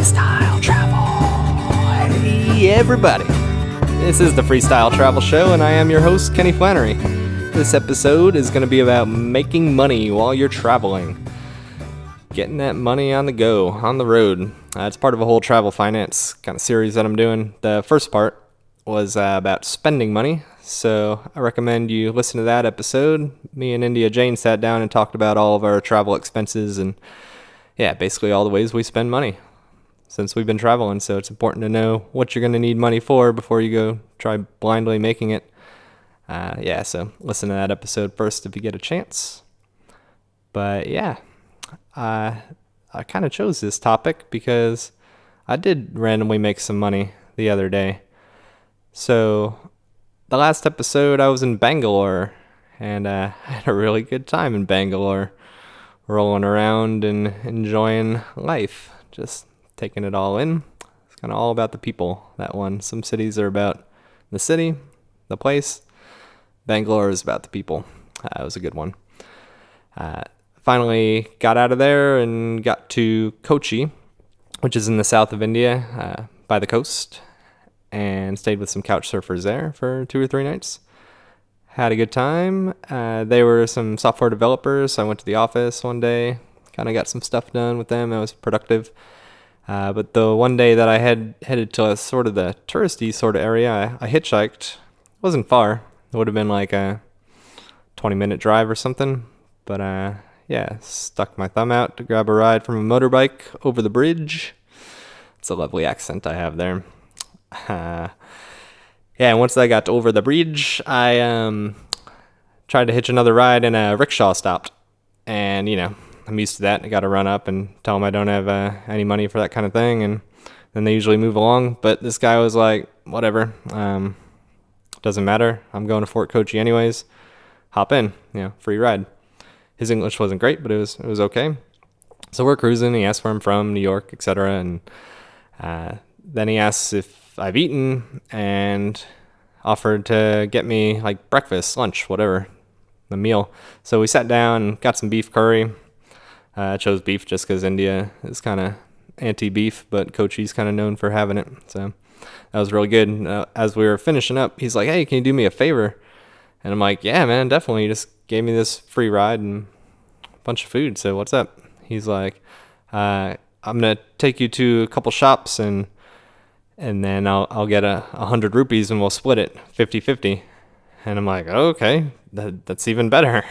Freestyle Travel. Hey, everybody. This is the Freestyle Travel Show, and I am your host, Kenny Flannery. This episode is going to be about making money while you're traveling. Getting that money on the go, on the road. It's part of a whole travel finance kind of series that I'm doing. The first part was about spending money, so I recommend you listen to that episode. Me and India Jane sat down and talked about all of our travel expenses and, yeah, basically all the ways we spend money since we've been traveling. So it's important to know what you're going to need money for before you go try blindly making it. So listen to that episode first if you get a chance. But yeah, I kind of chose this topic because I did randomly make some money the other day. So the last episode I was in Bangalore, and I had a really good time in Bangalore, rolling around and enjoying life, just taking it all in. It's kind of all about the people, that one. Some cities are about the city, the place. Bangalore is about the people. It was a good one. Finally got out of there and got to Kochi, which is in the south of India, by the coast, and stayed with some couch surfers there for 2 or 3 nights. Had a good time. They were some software developers, so I went to the office one day, kind of got some stuff done with them. It was productive. But the one day that I headed to sort of the touristy sort of area, I hitchhiked. It wasn't far. It would have been like a 20-minute drive or something. But stuck my thumb out to grab a ride from a motorbike over the bridge. It's a lovely accent I have there. And once I got over the bridge, I tried to hitch another ride, and a rickshaw stopped. And, I'm used to that. I got to run up and tell them I don't have any money for that kind of thing, and then they usually move along. But this guy was like, whatever, doesn't matter. I'm going to Fort Kochi anyways. Hop in, free ride. His English wasn't great, but it was okay. So we're cruising. He asked where I'm from, New York, etc. And then he asks if I've eaten and offered to get me like breakfast, lunch, whatever, the meal. So we sat down and got some beef curry. I chose beef just because India is kind of anti-beef, but Kochi's kind of known for having it. So that was really good. As we were finishing up, he's like, hey, can you do me a favor? And I'm like, yeah, man, definitely. You just gave me this free ride and a bunch of food. So what's up? He's like, I'm going to take you to a couple shops and then I'll get 100 rupees and we'll split it 50-50. And I'm like, oh, okay, that's even better.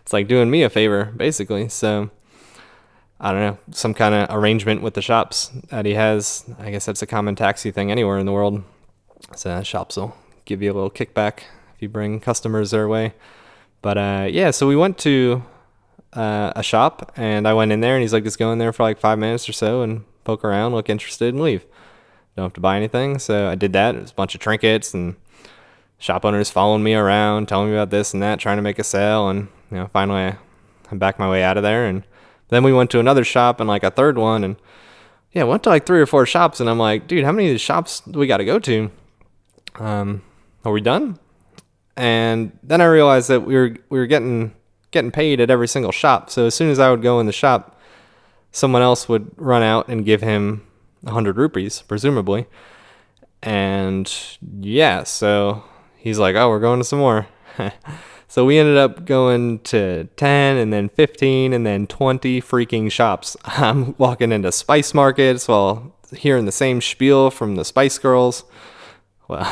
It's like doing me a favor, basically. So I don't know, some kind of arrangement with the shops that he has. I guess that's a common taxi thing anywhere in the world. So shops will give you a little kickback if you bring customers their way. But so we went to a shop, and I went in there, and he's like, just go in there for like 5 minutes or so and poke around, look interested, and leave. Don't have to buy anything. So I did that. It was a bunch of trinkets, and shop owners following me around, telling me about this and that, trying to make a sale. And finally I backed my way out of there. And then we went to another shop and like a third one, and went to like 3 or 4 shops. And I'm like, dude, how many of these shops do we got to go to? Are we done? And then I realized that we were getting paid at every single shop. So as soon as I would go in the shop, someone else would run out and give him 100 rupees, presumably. And so he's like, oh, we're going to some more. So we ended up going to 10 and then 15 and then 20 freaking shops. I'm walking into spice markets while hearing the same spiel from the Spice Girls. Well,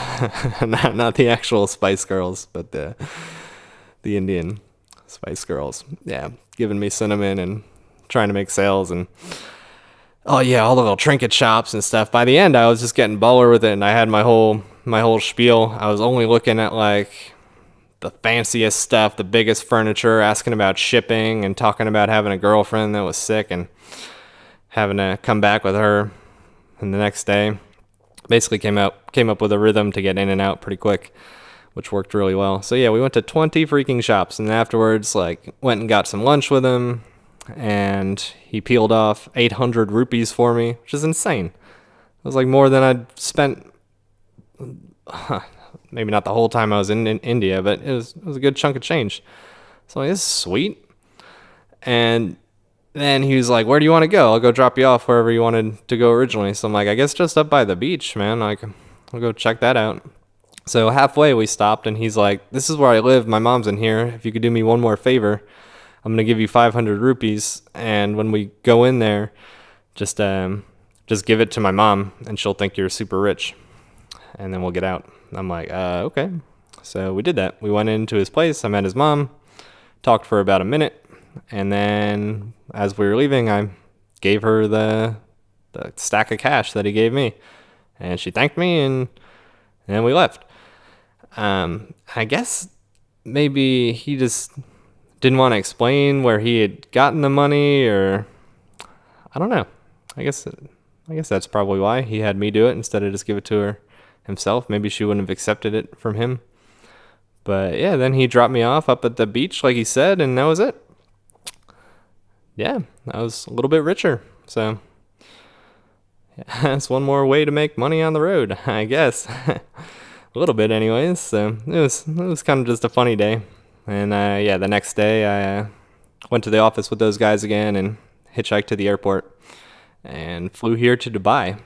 not the actual Spice Girls, but the Indian Spice Girls. Yeah, giving me cinnamon and trying to make sales and all the little trinket shops and stuff. By the end, I was just getting baller with it, and I had my whole spiel. I was only looking at like the fanciest stuff, the biggest furniture, asking about shipping and talking about having a girlfriend that was sick and having to come back with her. And the next day, basically came up with a rhythm to get in and out pretty quick, which worked really well. So we went to 20 freaking shops, and afterwards, like, went and got some lunch with him, and he peeled off 800 rupees for me, which is insane. It was like more than I'd spent. Maybe not the whole time I was in India, but it was a good chunk of change. So this is sweet. And then he was like, where do you want to go? I'll go drop you off wherever you wanted to go originally. So I'm like, I guess just up by the beach, man. Like, I'll go check that out. So halfway we stopped, and he's like, this is where I live. My mom's in here. If you could do me one more favor, I'm going to give you 500 rupees. And when we go in there, just give it to my mom, and she'll think you're super rich. And then we'll get out. I'm like, okay. So we did that. We went into his place. I met his mom, talked for about a minute. And then as we were leaving, I gave her the stack of cash that he gave me. And she thanked me, and then we left. I guess maybe he just didn't want to explain where he had gotten the money, or I don't know. I guess that's probably why he had me do it instead of just give it to her himself. Maybe she wouldn't have accepted it from him. But yeah, then he dropped me off up at the beach like he said, and that was it. Yeah, I was a little bit richer. So yeah, that's one more way to make money on the road, I guess. A little bit anyways. So it was kind of just a funny day. And yeah, the next day I went to the office with those guys again and hitchhiked to the airport and flew here to Dubai.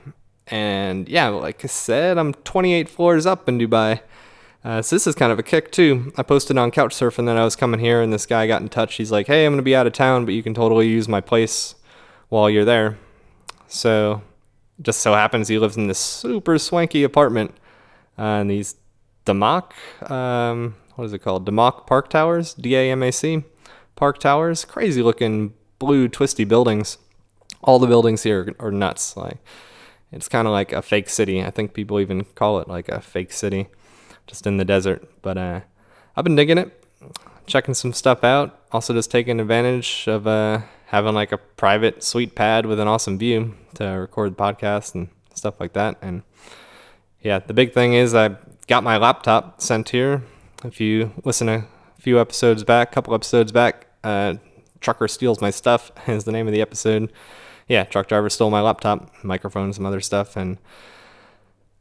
And yeah, like I said, I'm 28 floors up in Dubai. So this is kind of a kick too. I posted on Couchsurfing that I was coming here, and this guy got in touch. He's like, hey, I'm going to be out of town, but you can totally use my place while you're there. So just so happens he lives in this super swanky apartment in these Damac, what is it called? Damac Park Towers, DAMAC Park Towers. Crazy looking blue twisty buildings. All the buildings here are nuts. Like, it's kind of like a fake city. I think people even call it like a fake city, just in the desert. But I've been digging it, checking some stuff out. Also just taking advantage of having like a private sweet pad with an awesome view to record podcasts and stuff like that. And yeah, the big thing is I got my laptop sent here. If you listen a couple episodes back, Trucker Steals My Stuff is the name of the episode. Yeah, truck driver stole my laptop, microphone, some other stuff, and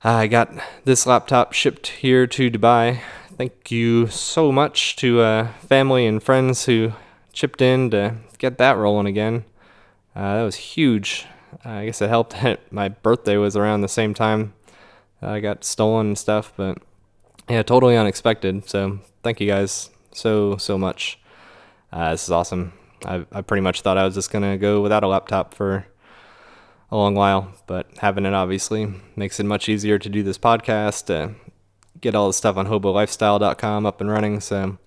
I got this laptop shipped here to Dubai. Thank you so much to family and friends who chipped in to get that rolling again. That was huge. I guess it helped that my birthday was around the same time I got stolen and stuff, but yeah, totally unexpected. So thank you guys so much. This is awesome. I pretty much thought I was just going to go without a laptop for a long while, but having it obviously makes it much easier to do this podcast, get all the stuff on hobolifestyle.com up and running. So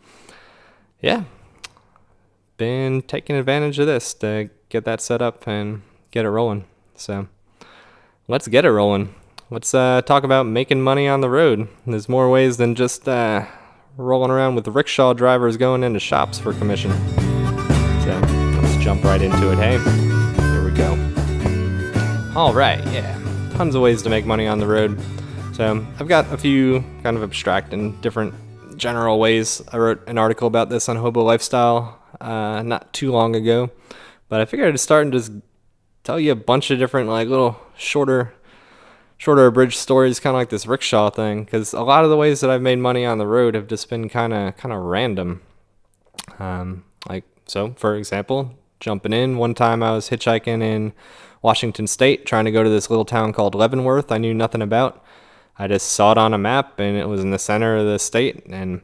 yeah, been taking advantage of this to get that set up and get it rolling. So let's get it rolling. Let's talk about making money on the road. There's more ways than just rolling around with rickshaw drivers going into shops for commission. So let's jump right into it. Hey, here we go. All right, yeah, tons of ways to make money on the road. So I've got a few kind of abstract and different general ways. I wrote an article about this on Hobo Lifestyle not too long ago, but I figured I'd start and just tell you a bunch of different like little shorter abridged stories, kind of like this rickshaw thing, because a lot of the ways that I've made money on the road have just been kind of random. So, for example, jumping in, one time I was hitchhiking in Washington State, trying to go to this little town called Leavenworth I knew nothing about. I just saw it on a map, and it was in the center of the state, and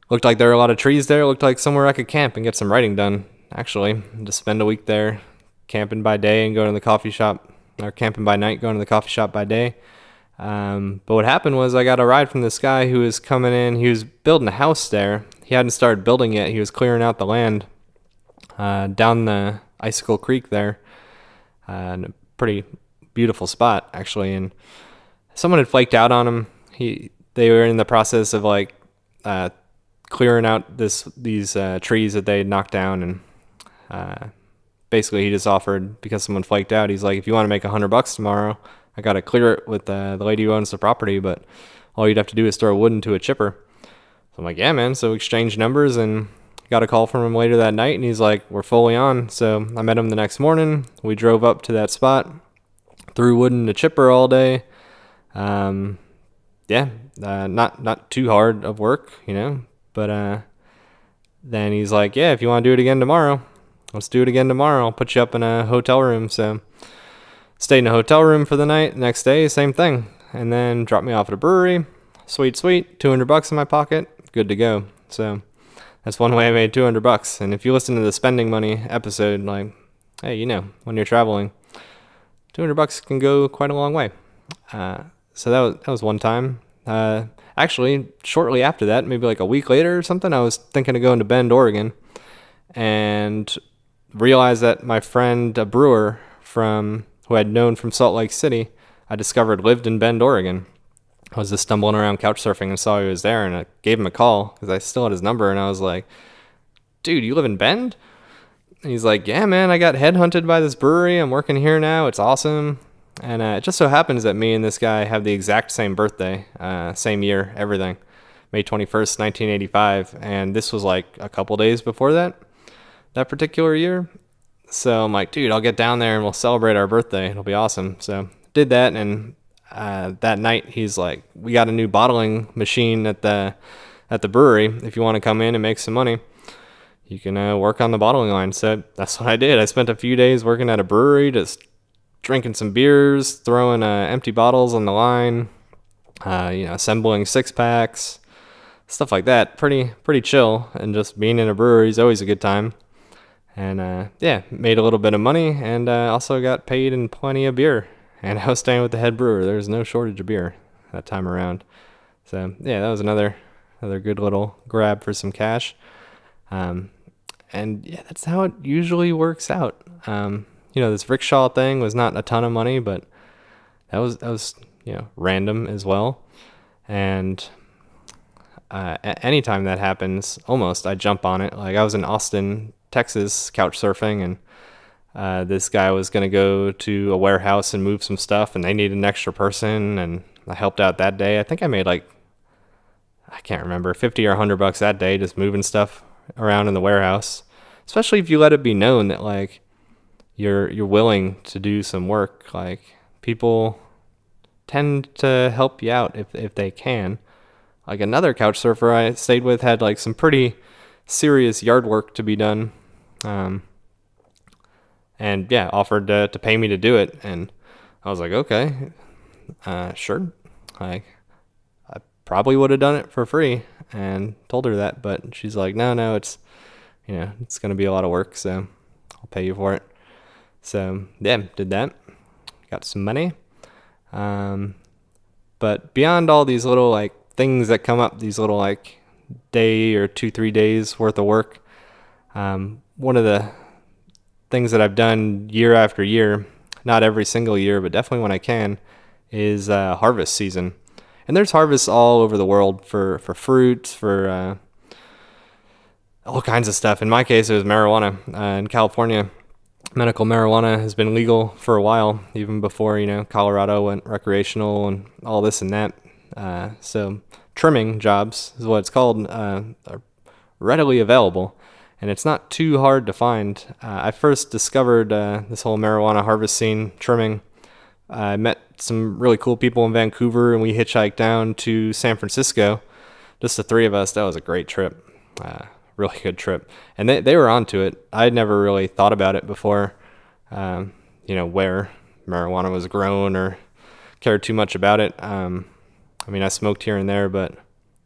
looked like there were a lot of trees there. It looked like somewhere I could camp and get some writing done, actually. Just spend a week there, camping by day and going to the coffee shop, or camping by night, going to the coffee shop by day. But what happened was I got a ride from this guy who was coming in. He was building a house there. He hadn't started building yet. He was clearing out the land down the Icicle Creek there. In a pretty beautiful spot, actually. And someone had flaked out on him. They were in the process of like clearing out these trees that they had knocked down, and basically he just offered, because someone flaked out, he's like, if you want to make $100 tomorrow, I got to clear it with the lady who owns the property, but all you'd have to do is throw wood into a chipper. So I'm like, yeah, man. So we exchanged numbers and got a call from him later that night, and he's like, we're fully on. So I met him the next morning. We drove up to that spot, threw wood in the chipper all day. Not too hard of work, but then he's like, yeah, if you want to do it again tomorrow, let's do it again tomorrow. I'll put you up in a hotel room. So stayed in a hotel room for the night. Next day, same thing. And then dropped me off at a brewery. Sweet, $200 in my pocket. Good to go. So that's one way I made $200. And if you listen to the spending money episode, like, hey, you know, when you're traveling, $200 can go quite a long way. So that was one time. Actually, shortly after that, maybe like a week later or something, I was thinking of going to Bend, Oregon, and realized that my friend, a brewer who I'd known from Salt Lake City, I discovered lived in Bend, Oregon. I was just stumbling around couch surfing and saw he was there, and I gave him a call because I still had his number, and I was like, dude, you live in Bend? And he's like, yeah, man, I got headhunted by this brewery. I'm working here now. It's awesome. And it just so happens that me and this guy have the exact same birthday, same year, everything, May 21st, 1985. And this was like a couple days before that particular year. So I'm like, dude, I'll get down there and we'll celebrate our birthday. It'll be awesome. So did that, and that night he's like, we got a new bottling machine at the brewery. If you want to come in and make some money, you can work on the bottling line. So that's what I did. I spent a few days working at a brewery, just drinking some beers, throwing empty bottles on the line, assembling 6-packs, stuff like that. Pretty chill, and just being in a brewery is always a good time. And made a little bit of money, and also got paid in plenty of beer. And I was staying with the head brewer. There was no shortage of beer that time around. So yeah, that was another good little grab for some cash. And yeah, that's how it usually works out. This rickshaw thing was not a ton of money, but that was random as well. And anytime that happens, almost I jump on it. Like I was in Austin, Texas, couch surfing, and this guy was going to go to a warehouse and move some stuff, and they needed an extra person, and I helped out that day. I think I made I can't remember, $50 or $100 that day just moving stuff around in the warehouse. Especially if you let it be known that like you're willing to do some work. Like people tend to help you out if they can. Like another couch surfer I stayed with had like some pretty serious yard work to be done. And yeah, offered to pay me to do it. And I was like, okay, sure. Like, I probably would have done it for free and told her that. But she's like, no, it's going to be a lot of work, so I'll pay you for it. So yeah, did that. Got some money. But beyond all these little like things that come up, these little like day or 2-3 days worth of work, one of the things that I've done year after year, not every single year, but definitely when I can, is harvest season. And there's harvests all over the world for fruits, for all kinds of stuff. In my case, it was marijuana. In California, medical marijuana has been legal for a while, even before, Colorado went recreational and all this and that. So trimming jobs is what it's called, are readily available. And it's not too hard to find. I first discovered this whole marijuana harvest scene, trimming. I met some really cool people in Vancouver, and we hitchhiked down to San Francisco, just the three of us. That was a great trip, really good trip. And they were onto it. I'd never really thought about it before, where marijuana was grown or cared too much about it. I smoked here and there, but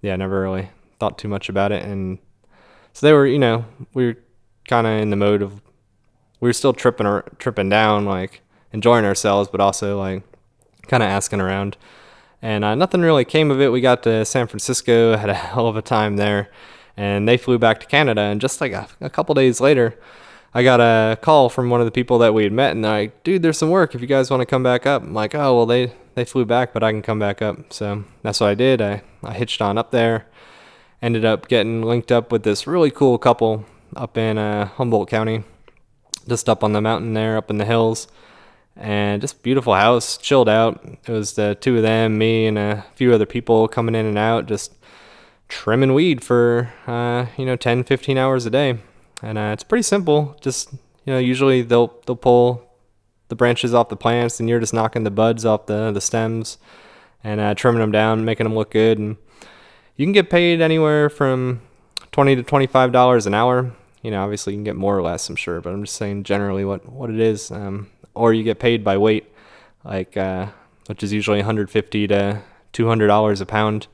yeah, never really thought too much about it. And so they were, we were kind of in the mode of, we were still tripping down, like enjoying ourselves, but also like kind of asking around. And nothing really came of it. We got to San Francisco, had a hell of a time there, and they flew back to Canada. And just like a couple days later, I got a call from one of the people that we had met, and they're like, dude, there's some work if you guys want to come back up. I'm like, oh, well, they flew back, but I can come back up. So that's what I did. I hitched on up there. Ended up getting linked up with this really cool couple up in Humboldt County, just up on the mountain there, up in the hills, and just beautiful house, chilled out. It was the two of them, me, and a few other people coming in and out, just trimming weed for 10, 15 hours a day. And it's pretty simple. Just usually they'll pull the branches off the plants, and you're just knocking the buds off the stems and trimming them down, making them look good. And you can get paid anywhere from $20 to $25 an hour. obviously you can get more or less, I'm sure, but I'm just saying generally what it is. Or you get paid by weight, like which is usually $150 to $200 a pound,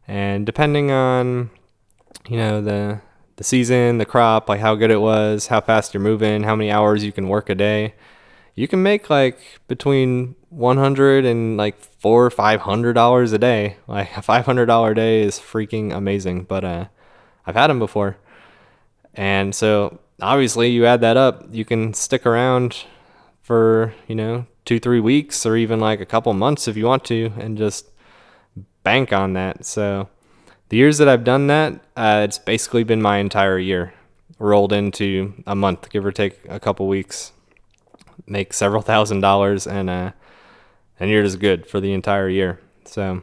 and depending on the season, the crop, like how good it was, how fast you're moving, how many hours you can work a day, you can make like between 100 and like $400 or $500 a day. Like a $500 day is freaking amazing, but I've had them before. And so obviously you add that up, you can stick around for 2-3 weeks or even like a couple months if you want to, and just bank on that. So the years that I've done that, it's basically been my entire year rolled into a month, give or take a couple weeks. Make several $1,000s, and you're just good for the entire year. So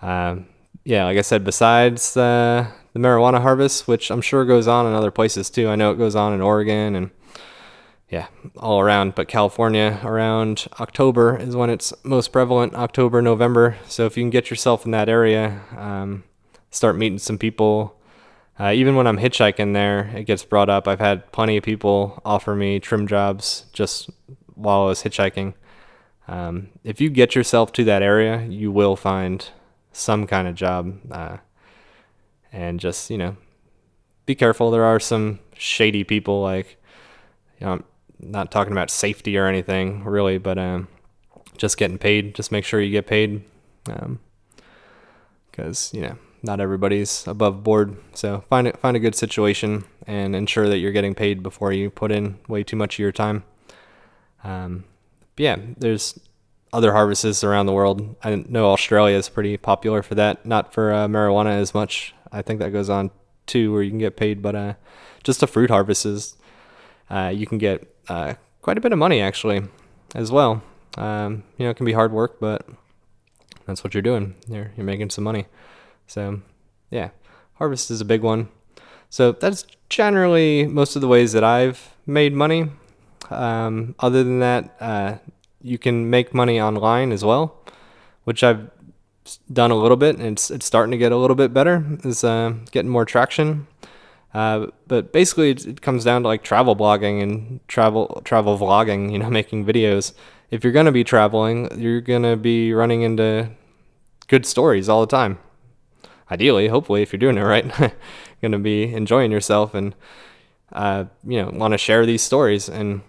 yeah, like I said, besides the marijuana harvest, which I'm sure goes on in other places too. I know it goes on in Oregon and yeah, all around, but California around October is when it's most prevalent, October, November. So if you can get yourself in that area, start meeting some people. Even when I'm hitchhiking there, it gets brought up. I've had plenty of people offer me trim jobs just while I was hitchhiking. If you get yourself to that area, you will find some kind of job. And just, be careful. There are some shady people, like, I'm not talking about safety or anything really, but just getting paid. Just make sure you get paid. Because, not everybody's above board. So find a good situation and ensure that you're getting paid before you put in way too much of your time. Yeah, there's other harvests around the world. I know Australia is pretty popular for that. Not for marijuana as much. I think that goes on too, where you can get paid, but just the fruit harvests, you can get quite a bit of money actually as well. It can be hard work, but that's what you're doing. You're making some money. So yeah, harvest is a big one. So that's generally most of the ways that I've made money. Other than that, you can make money online as well, which I've done a little bit, and it's starting to get a little bit better. It's getting more traction. But basically it comes down to like travel blogging and travel vlogging, making videos. If you're going to be traveling, you're going to be running into good stories all the time. Ideally, hopefully, if you're doing it right, you're going to be enjoying yourself and, want to share these stories. And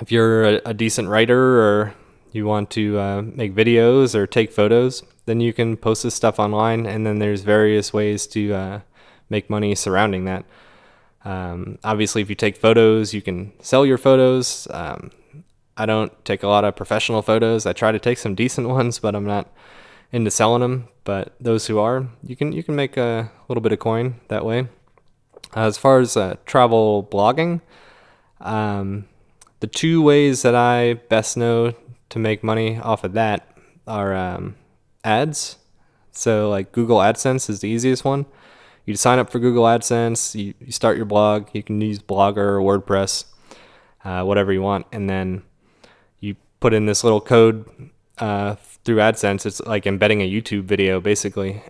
if you're a decent writer or you want to make videos or take photos, then you can post this stuff online. And then there's various ways to make money surrounding that. Obviously, if you take photos, you can sell your photos. I don't take a lot of professional photos. I try to take some decent ones, but I'm not into selling them. But those who are, you can make a little bit of coin that way. As far as travel blogging, the two ways that I best know to make money off of that are ads. So like Google AdSense is the easiest one. You sign up for Google AdSense, you start your blog, you can use Blogger or WordPress, whatever you want, and then you put in this little code through AdSense. It's like embedding a YouTube video basically,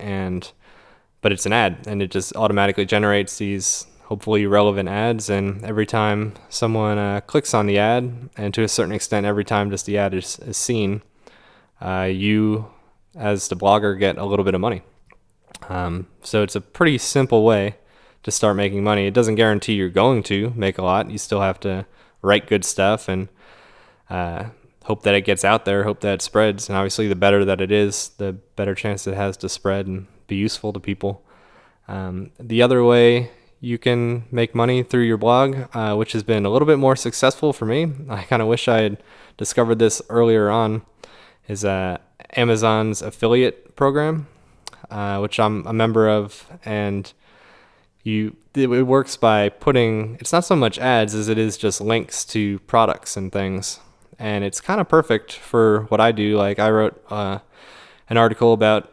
but it's an ad, and it just automatically generates these hopefully relevant ads, and every time someone clicks on the ad, and to a certain extent every time just the ad is seen, you as the blogger get a little bit of money. So it's a pretty simple way to start making money. It doesn't guarantee you're going to make a lot. You still have to write good stuff and hope that it gets out there, hope that it spreads. And obviously the better that it is, the better chance it has to spread and be useful to people. The other way you can make money through your blog, which has been a little bit more successful for me, I kind of wish I had discovered this earlier on, is Amazon's affiliate program, which I'm a member of. And it works by putting, it's not so much ads as it is just links to products and things. And it's kind of perfect for what I do. Like I wrote an article about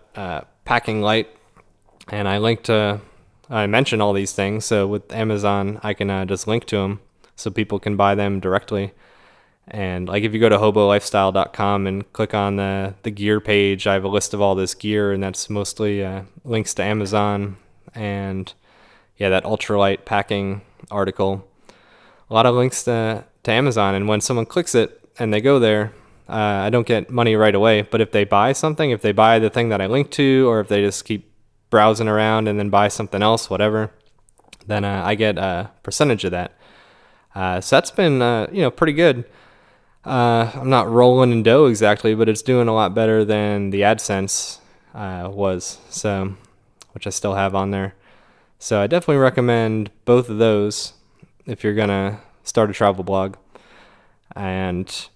packing light, and I mentioned all these things. So with Amazon, I can just link to them so people can buy them directly. And like if you go to hobolifestyle.com and click on the gear page, I have a list of all this gear, and that's mostly links to Amazon and that ultralight packing article, a lot of links to Amazon. And when someone clicks it and they go there, I don't get money right away. But if they buy something, if they buy the thing that I linked to, or if they just keep browsing around and then buy something else, whatever, then I get a percentage of that. So that's been, pretty good. I'm not rolling in dough exactly, but it's doing a lot better than the AdSense was, so, which I still have on there. So I definitely recommend both of those if you're gonna start a travel blog. And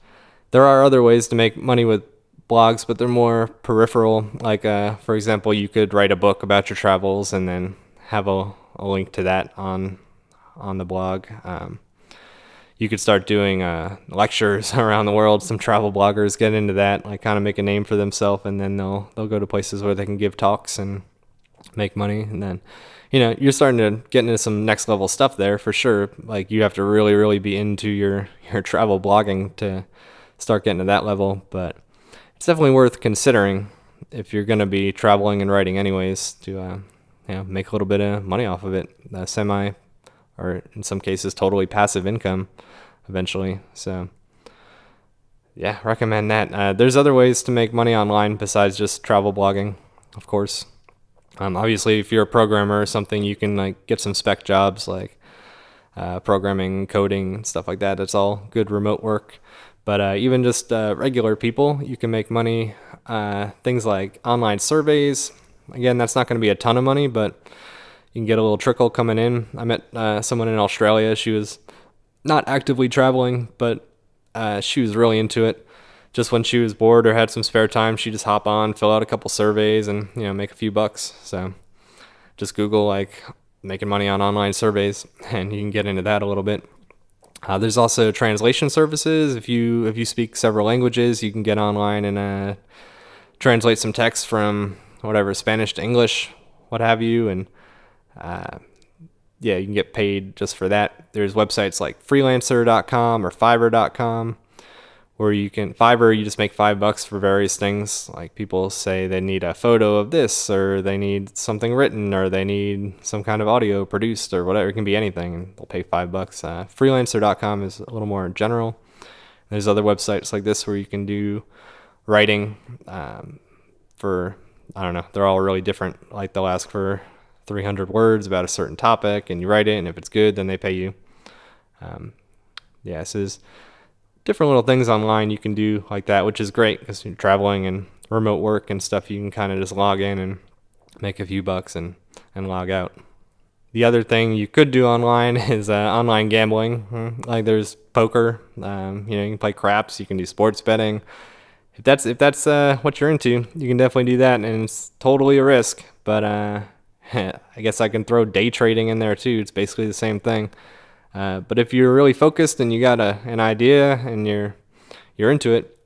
there are other ways to make money with blogs, but they're more peripheral. Like, for example, you could write a book about your travels and then have a link to that on the blog. You could start doing lectures around the world. Some travel bloggers get into that, like kind of make a name for themselves, and then they'll go to places where they can give talks and make money. And then, you're starting to get into some next level stuff there for sure. Like, you have to really, really be into your travel blogging to start getting to that level. But it's definitely worth considering if you're going to be traveling and writing anyways to make a little bit of money off of it, semi, or in some cases totally passive income eventually. So yeah, recommend that. There's other ways to make money online besides just travel blogging, of course. Obviously, if you're a programmer or something, you can like get some spec jobs like programming, coding, stuff like that. It's all good remote work. But even just regular people, you can make money. Things like online surveys. Again, that's not going to be a ton of money, but you can get a little trickle coming in. I met someone in Australia. She was not actively traveling, but she was really into it. Just when she was bored or had some spare time, she'd just hop on, fill out a couple surveys, and make a few bucks. So just Google like making money on online surveys, and you can get into that a little bit. There's also translation services. If you speak several languages, you can get online and translate some text from whatever, Spanish to English, what have you, and you can get paid just for that. There's websites like freelancer.com or fiverr.com where Fiverr, you just make $5 for various things. Like people say they need a photo of this, or they need something written, or they need some kind of audio produced, or whatever. It can be anything, and they'll pay $5. Freelancer.com is a little more general. There's other websites like this where you can do writing for, I don't know, they're all really different. Like they'll ask for 300 words about a certain topic, and you write it, and if it's good, then they pay you. So there's different little things online you can do like that, which is great because you're traveling and remote work and stuff. You can kind of just log in and make a few bucks and log out. The other thing you could do online is online gambling. Like there's poker. You can play craps. You can do sports betting. If that's what you're into, you can definitely do that, and it's totally a risk. But I guess I can throw day trading in there too. It's basically the same thing. But if you're really focused and you got an idea and you're into it,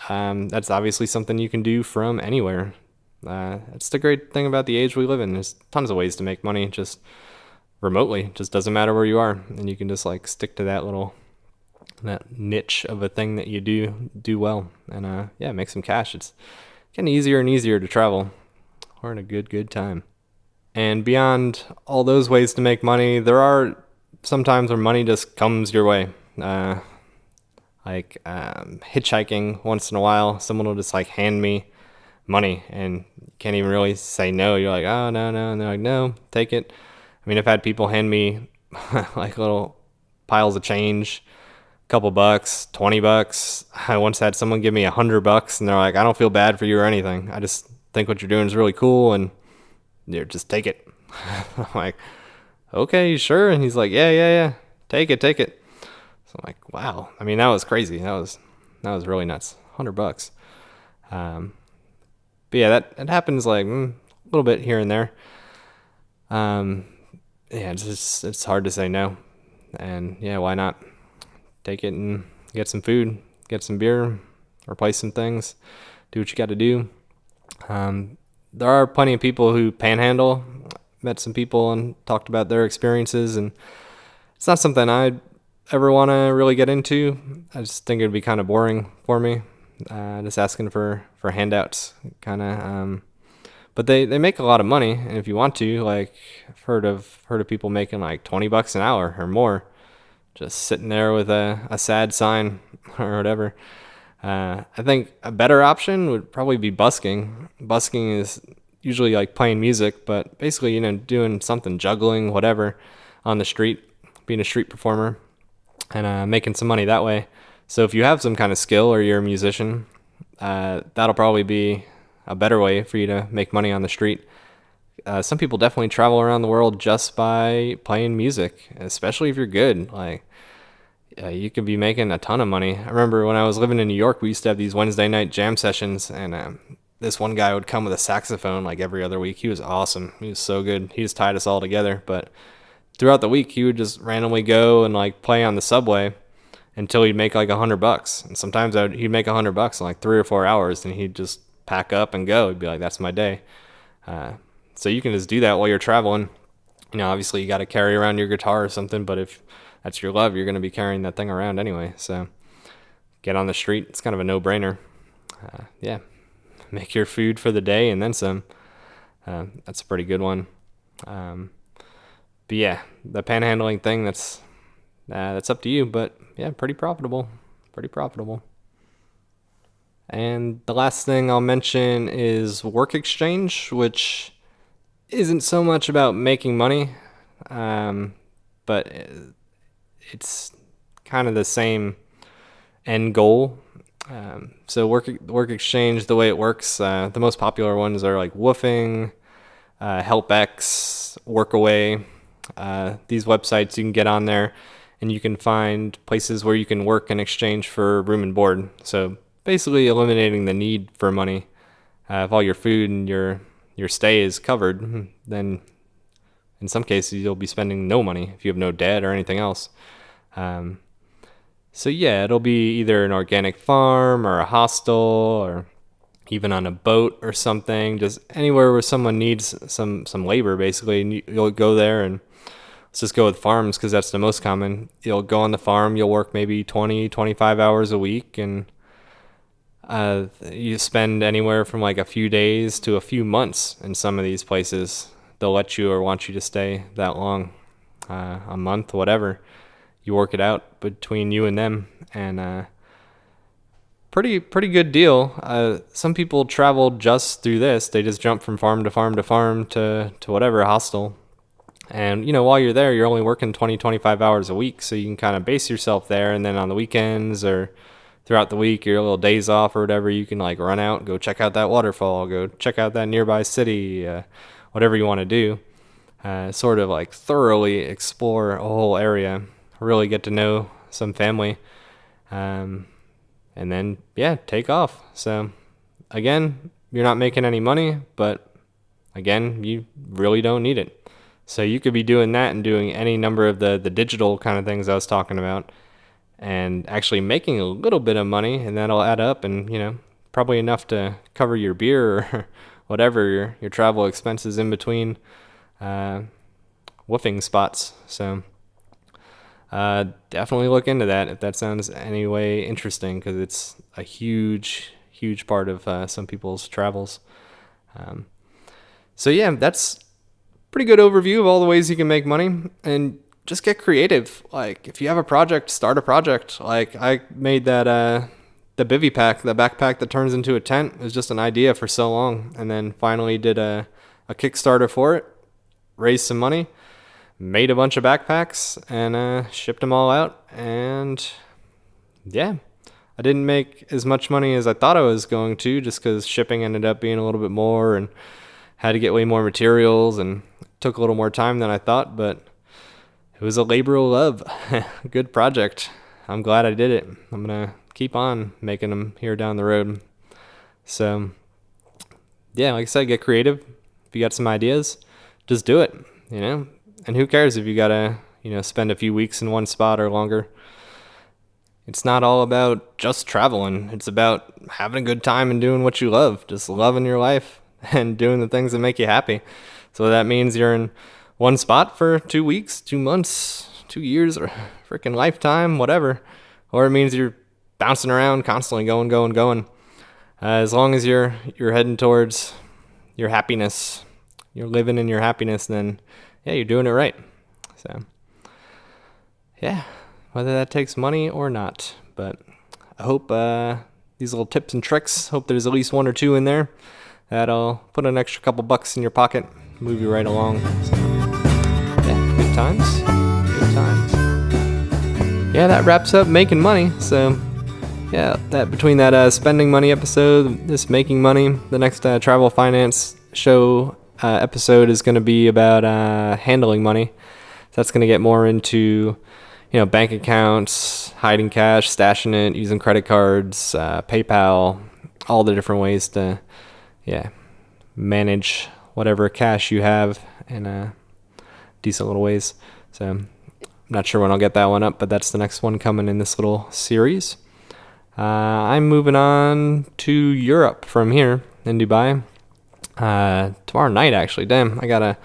that's obviously something you can do from anywhere. That's the great thing about the age we live in. There's tons of ways to make money just remotely. It just doesn't matter where you are, and you can just like stick to that niche of a thing that you do well, and make some cash. It's getting easier and easier to travel. We're in a good time. And beyond all those ways to make money, there are sometimes where money just comes your way. Hitchhiking, once in a while, someone will just like hand me money, and you can't even really say no. You're like, oh, no, and they're like, no, take it. I mean, I've had people hand me like little piles of change, a couple bucks, $20. I once had someone give me $100, and they're like, I don't feel bad for you or anything. I just think what you're doing is really cool, and just take it. I'm like, okay, sure. And he's like, yeah, take it. So I'm like, wow. I mean, that was crazy. That was really nuts. $100. But yeah, that happens like a little bit here and there. It's hard to say no. And yeah, why not take it and get some food, get some beer, replace some things, do what you got to do. There are plenty of people who panhandle. Met some people and talked about their experiences, and it's not something I'd ever want to really get into. I just think it'd be kind of boring for me, just asking for handouts, kind of. But they make a lot of money, and if you want to, like, I've heard of people making like $20 an hour or more, just sitting there with a sad sign or whatever. I think a better option would probably be busking. Busking is usually like playing music, but basically, doing something, juggling, whatever, on the street, being a street performer, and making some money that way. So if you have some kind of skill or you're a musician, that'll probably be a better way for you to make money on the street. Some people definitely travel around the world just by playing music, especially if you're good. Like, you could be making a ton of money. I remember when I was living in New York, we used to have these Wednesday night jam sessions, and this one guy would come with a saxophone like every other week. He was awesome. He was so good. He just tied us all together. But throughout the week, he would just randomly go and like play on the subway until he'd make like $100. And sometimes he'd make $100 in like 3 or 4 hours, and he'd just pack up and go. He'd be like, "That's my day." So you can just do that while you're traveling. Obviously you got to carry around your guitar or something, but if that's your love, you're going to be carrying that thing around anyway. So get on the street. It's kind of a no-brainer. Yeah, make your food for the day and then some. That's a pretty good one. But yeah, the panhandling thing, that's up to you. But yeah, pretty profitable. Pretty profitable. And the last thing I'll mention is work exchange, which isn't so much about making money, but it's kind of the same end goal. So work exchange, the way it works, the most popular ones are like Woofing, HelpX, Workaway. These websites, you can get on there and you can find places where you can work in exchange for room and board. So basically eliminating the need for money. If all your food and your stay is covered, then in some cases you'll be spending no money if you have no debt or anything else. So yeah, it'll be either an organic farm or a hostel or even on a boat or something, just anywhere where someone needs some labor basically, and you'll go there. And let's just go with farms because that's the most common. You'll go on the farm, you'll work maybe 20-25 hours a week, and you spend anywhere from like a few days to a few months in some of these places. They'll let you or want you to stay that long, a month, whatever. You work it out between you and them, and pretty good deal. Some people travel just through this. They just jump from farm to farm to farm to whatever hostel. And, while you're there, you're only working 20-25 hours a week, so you can kind of base yourself there, and then on the weekends or throughout the week, your little days off or whatever, you can like run out, go check out that waterfall, go check out that nearby city, whatever you want to do. Sort of like thoroughly explore a whole area, really get to know some family, and then, yeah, take off. So again, you're not making any money, but again, you really don't need it. So you could be doing that and doing any number of the digital kind of things I was talking about, and actually making a little bit of money, and that'll add up, and probably enough to cover your beer or whatever your travel expenses in between woofing spots. So definitely look into that if that sounds any way interesting, because it's a huge part of some people's travels. So yeah, that's pretty good overview of all the ways you can make money, and just get creative. Like, if you have a project, start a project. Like, I made that the bivy pack, the backpack that turns into a tent. It was just an idea for so long, and then finally did a Kickstarter for it, raised some money, made a bunch of backpacks, and shipped them all out. And yeah, I didn't make as much money as I thought I was going to, just because shipping ended up being a little bit more and had to get way more materials and took a little more time than I thought, but it was a labor of love. Good project. I'm glad I did it. I'm going to keep on making them here down the road. So yeah, like I said, get creative. If you got some ideas, just do it, and who cares if you got to, spend a few weeks in one spot or longer. It's not all about just traveling. It's about having a good time and doing what you love, just loving your life and doing the things that make you happy. So that means you're in one spot for 2 weeks, 2 months, 2 years, or freaking lifetime, whatever. Or it means you're bouncing around constantly, going. As long as you're heading towards your happiness, you're living in your happiness, then yeah, you're doing it right. So yeah, whether that takes money or not, but I hope these little tips and tricks, hope there's at least one or two in there that'll put an extra couple bucks in your pocket, move you right along. So yeah, good times. Yeah, that wraps up making money. So yeah, that between that spending money episode, this making money, the next travel finance show episode is going to be about handling money. So that's going to get more into, bank accounts, hiding cash, stashing it, using credit cards, PayPal, all the different ways to manage whatever cash you have in decent little ways. So I'm not sure when I'll get that one up, but that's the next one coming in this little series. I'm moving on to Europe from here in Dubai. Tomorrow night, actually. Damn, I gotta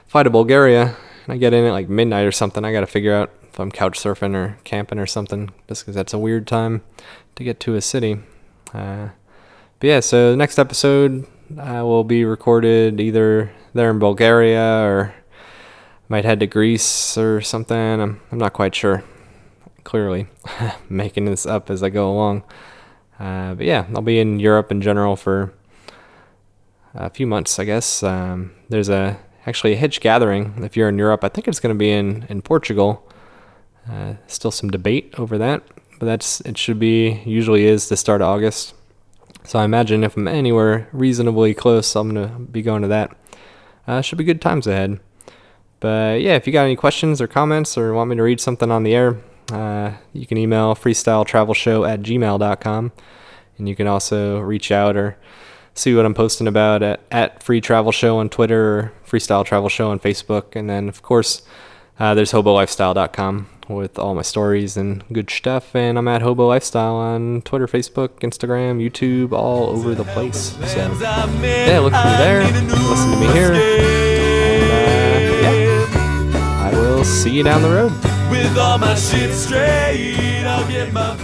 fly to Bulgaria, and I get in at like midnight or something. I gotta figure out if I'm couch surfing or camping or something, just because that's a weird time to get to a city. But yeah, so the next episode will be recorded either there in Bulgaria or might head to Greece or something. I'm not quite sure. Clearly making this up as I go along. But yeah, I'll be in Europe in general for a few months, I guess. There's actually a Hitch gathering if you're in Europe. I think it's going to be in Portugal. Still some debate over that, but usually is the start of August. So I imagine if I'm anywhere reasonably close, I'm going to be going to that. Should be good times ahead. But yeah, if you got any questions or comments or want me to read something on the air, you can email freestyletravelshow@gmail.com, and you can also reach out or see what I'm posting about at Free Travel Show on Twitter or Freestyle Travel Show on Facebook. And then, of course, there's HoboLifestyle.com with all my stories and good stuff. And I'm at Hobo Lifestyle on Twitter, Facebook, Instagram, YouTube, all over the place. So, yeah, look for me there. Listen to me here. And, I will see you down the road. With all my shit straight, I'll get my